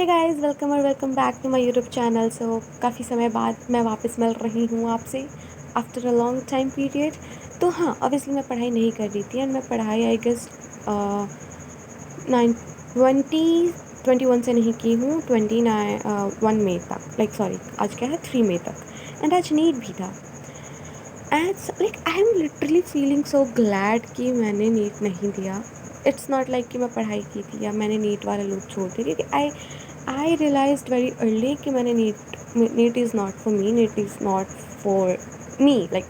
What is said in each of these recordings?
Hey guys welcome back to my YouTube channel. So काफ़ी समय बाद मैं वापस मिल रही हूँ आपसे after a long time period. तो हाँ, ऑब्वियसली मैं पढ़ाई नहीं कर रही थी एंड मैं पढ़ाई आई गेस 2021 से नहीं की हूँ, 1 मई तक, लाइक सॉरी आज क्या है 3 मई तक। एंड आज नीट भी था and like I am literally feeling so glad कि मैंने नीट नहीं दिया। इट्स नॉट लाइक कि मैं पढ़ाई की थी या मैंने नीट वाला लूप छोड़ दिया, क्योंकि आई रियलाइज्ड वेरी अर्ली कि मैंने NEET is not for me, NEET is not for me. Like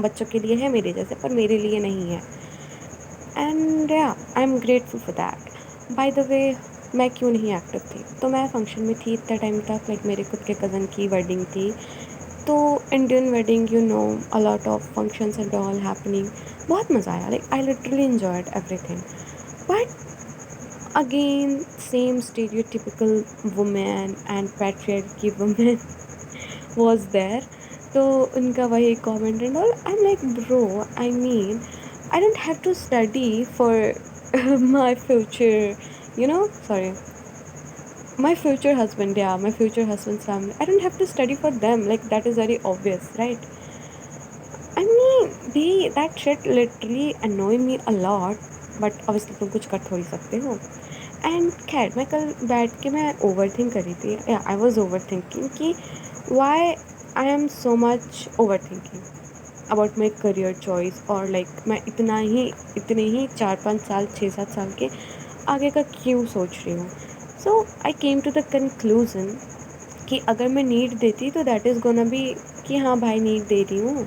बच्चों के लिए है मेरे जैसे, पर मेरे लिए नहीं है। एंड या I am grateful for that. By the way, मैं क्यों नहीं एक्टिव थी? तो मैं फंक्शन में थी इतना टाइम तक, लाइक मेरे खुद के कज़न की वेडिंग थी। तो Indian wedding, you know, a lot of functions and all happening. बहुत मज़ा आया, like I literally enjoyed everything. But again same stereotypical woman and patriarchy woman was there. तो उनका वही comment and all, I am like bro, I mean I don't have to study for my future, you know, sorry, my future husband, yeah, my future husband's family. I don't have to study for them, like that is very obvious, right? I mean, they that shit literally annoy me a lot, but obviously तुम कुछ कर थोड़ी सकते हो। And खैर, मैं कल बैठ के मैं ओवर थिंक कर रही थी, या आई वॉज ओवर थिंकिंग कि why I am so much over thinking about my career choice, और लाइक मैं इतने ही 4-5 साल 6-7 साल के आगे का क्यों सोच रही हूँ। सो आई केम टू द कंक्लूज़न कि अगर मैं नीट देती तो दैट इज़ गोना बी कि हाँ भाई नीट दे रही हूँ,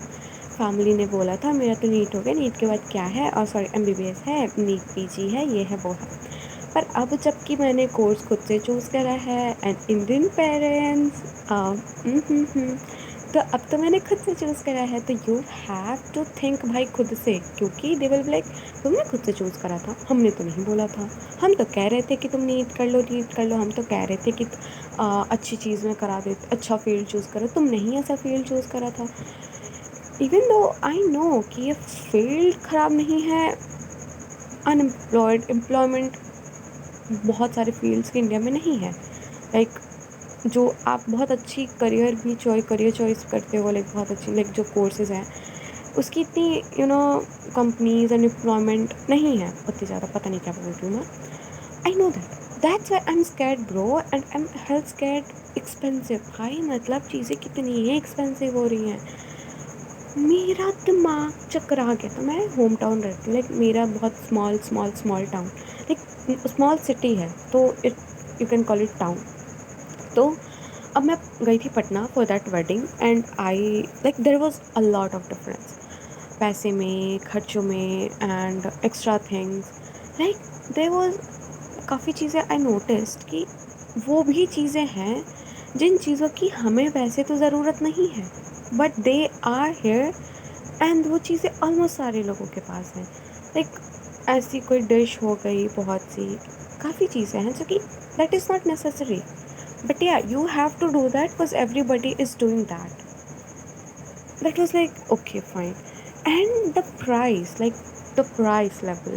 फैमिली ने बोला था, मेरा तो नीट हो गया, नीट के बाद क्या है, और सॉरी एमबीबीएस है, नीट पीजी है, ये है वो है। पर अब जबकि मैंने कोर्स खुद से चूज़ करा है एंड इंडियन पेरेंट्स, तो अब तो मैंने खुद से चूज़ करा है, तो यू हैव टू थिंक भाई खुद से, क्योंकि दे विल बी लाइक तुमने खुद से चूज़ करा था, हमने तो नहीं बोला था। हम तो कह रहे थे कि तुम नीट कर लो, नीट कर लो, हम तो कह रहे थे कि अच्छी चीज़ में करा दे, अच्छा फील्ड चूज़ करो, तुम नहीं ऐसा फील्ड चूज़ करा था। इवन दो आई नो कि ये फील्ड ख़राब नहीं है, अनएम्प्लॉयड एम्प्लॉयमेंट बहुत सारे फील्ड्स के इंडिया में नहीं है। लाइक जो आप बहुत अच्छी करियर चॉइस करते हो, लाइक बहुत अच्छी, लाइक जो कोर्सेज़ हैं उसकी इतनी कंपनीज एंड एम्प्लॉयमेंट नहीं है उतनी ज़्यादा। पता नहीं क्या बोल रही हूँ मैं। I know that's why I am scared bro, and I am health scared expensive. भाई मतलब चीज़ें कितनी ही एक्सपेंसिव हो रही हैं, मेरा दिमाग चकरा गया। तो मैं होम टाउन रहती हूँ, लाइक मेरा बहुत small town, like small city है, तो it you can call it town. तो अब मैं गई थी Patna for that wedding and I like there was a lot of difference, पैसे में, खर्चों में and extra things. Like there was काफ़ी चीज़ें आई नोटिस्ड कि वो भी चीज़ें हैं जिन चीज़ों की हमें वैसे तो ज़रूरत नहीं है, but they are here, and वो चीज़ें ऑलमोस्ट सारे लोगों के पास हैं। लाइक ऐसी कोई डिश हो गई, बहुत सी काफ़ी चीज़ें हैं जो कि that is not necessary, but yeah, you have to do that because everybody is doing that. That was like okay fine. And the price, like the price level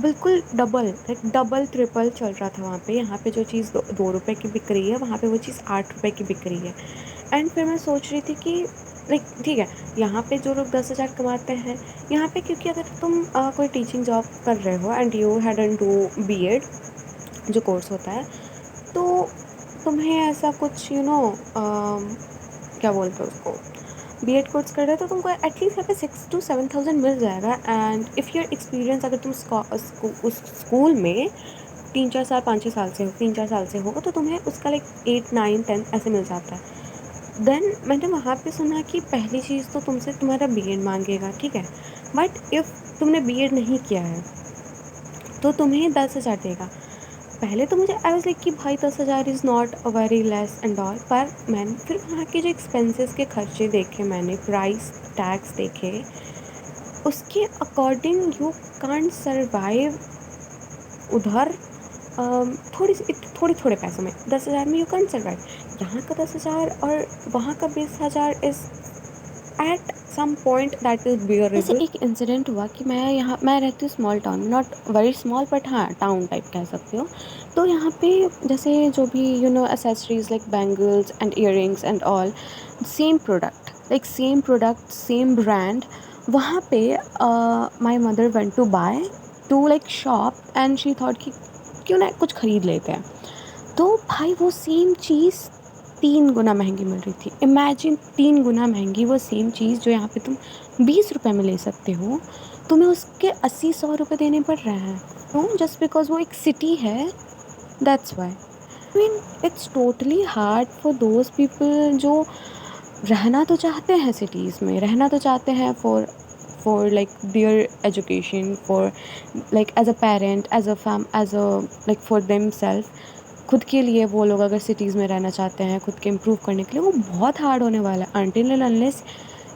बिल्कुल डबल, लाइक डबल ट्रिपल चल रहा था वहाँ पे। यहाँ पे जो चीज़ 2 रुपए की बिक रही है, वहाँ पे वो चीज़ 8 रुपए की बिक रही है। एंड फिर मैं सोच रही थी कि लाइक ठीक है, यहाँ पे जो लोग 10,000 कमाते हैं, यहाँ पे क्योंकि अगर तुम कोई टीचिंग जॉब कर रहे हो and you hadn't do B Ed जो कोर्स होता है, तो तुम्हें ऐसा कुछ क्या बोलते हैं उसको, बीएड कोर्स कर रहे हो, तो तुमको एटलीस्ट यहाँ पे 6 to 7,000 मिल जाएगा। एंड इफ़ योर एक्सपीरियंस, अगर तुम उस स्कूल में 3-4 साल 5-6 साल से हो, 3-4 साल से होगा, तो तुम्हें उसका लाइक 8 9 10 ऐसे मिल जाता है। देन मैंने वहाँ पे सुना कि पहली चीज़ तो तुमसे तुम्हारा बीएड मांगेगा, ठीक है, बट इफ़ तुमने बीएड नहीं किया है तो तुम्हें 10,000 देगा। पहले तो मुझे आई वाज़ लाइक कि भाई 10,000 is not a very less and all, पर मैंने फिर वहाँ के जो एक्सपेंसेस के खर्चे देखे, मैंने प्राइस टैग्स देखे, उसके अकॉर्डिंग यू कांट सर्वाइव उधर। थोड़े पैसों में 10,000 में यू कांट सर्वाइव। यहाँ का 10,000 और वहाँ का 20,000 is at some point that is जैसे बियरेबल। एक इंसिडेंट हुआ कि मैं रहती हूँ स्मॉल टाउन में, नॉट वेरी स्मॉल बट हाँ टाउन टाइप कह सकते हो। तो यहाँ पे जैसे जो भी accessories like bangles and earrings and all, same product, like same product same brand. वहाँ पे my mother went to buy to like shop and she thought कि क्यों ना कुछ ख़रीद लेते हैं। तो भाई वो सेम चीज़ 3 गुना महंगी मिल रही थी। इमेजिन 3 गुना महंगी वो सेम चीज़ जो यहाँ पे तुम 20 रुपए में ले सकते हो, तुम्हें उसके 80-100 रुपए देने पड़ रहे हैं। क्यों? जस्ट बिकॉज वो एक सिटी है, that's why. I mean it's totally hard for those people जो रहना तो चाहते हैं सिटीज़ में, रहना तो चाहते हैं for like their education, for like as a parent, as a like for them self. खुद के लिए वो लोग अगर सिटीज़ में रहना चाहते हैं खुद के इम्प्रूव करने के लिए, वो बहुत हार्ड होने वाला है। Until and unless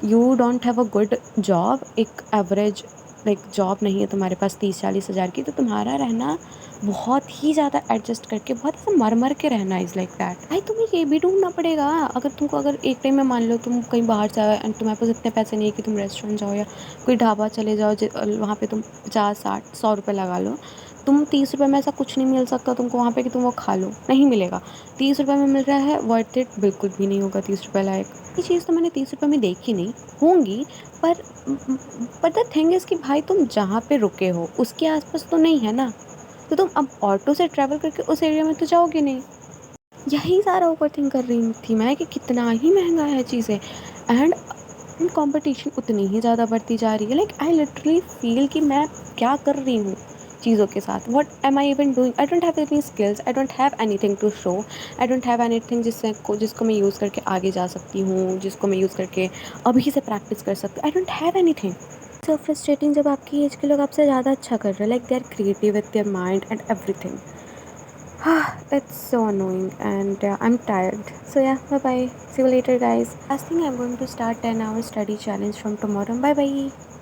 you don't have a good job, एक एवरेज लाइक जॉब नहीं है तुम्हारे पास 30-40 हज़ार की, तो तुम्हारा रहना बहुत ही ज़्यादा एडजस्ट करके, बहुत ऐसे मर मर के रहना इज़ लाइक दैट। भाई तुम्हें ये भी ढूंढना पड़ेगा, अगर एक टाइम में मान लो तुम कहीं बाहर से आए एंड तुम्हारे पास इतने पैसे नहीं है कि तुम रेस्टोरेंट जाओ या कोई ढाबा चले जाओ, वहाँ पे तुम 50-60-100 रुपये लगा लो। तुम 30 रुपये में ऐसा कुछ नहीं मिल सकता तुमको वहाँ पे कि तुम वो खा लो, नहीं मिलेगा। 30 रुपये में मिल रहा है, वर्थ इट बिल्कुल भी नहीं होगा 30 रुपये लायक। ये चीज़ तो मैंने 30 रुपये में देखी नहीं होंगी, पर द थिंग इज़ कि भाई तुम जहाँ पे रुके हो उसके आसपास तो नहीं है ना, तो तुम अब ऑटो से ट्रैवल करके उस एरिया में तो जाओगे नहीं। यही सारा ओवर थिंक कर रही थी मैं कि कितना ही महंगा है चीज़ें, एंड कंपटीशन उतनी ही ज़्यादा बढ़ती जा रही है। लाइक आई लिटरली फील कि मैं क्या कर रही हूँ चीज़ों के साथ, what am I even doing. I don't have any skills, I don't have anything to show, I don't have anything जिसको मैं यूज़ करके आगे जा सकती हूँ, जिसको मैं यूज़ करके अभी से प्रैक्टिस कर सकती हूँ। आई don't have anything. So frustrating जब आपकी एज के लोग आपसे ज़्यादा अच्छा कर रहे हैं, like they are creative with their mind and everything. It's so annoying and I'm tired. So yeah, bye bye. See you later, guys. Last thing, I'm going to start 10-hour study challenge from tomorrow. Bye bye.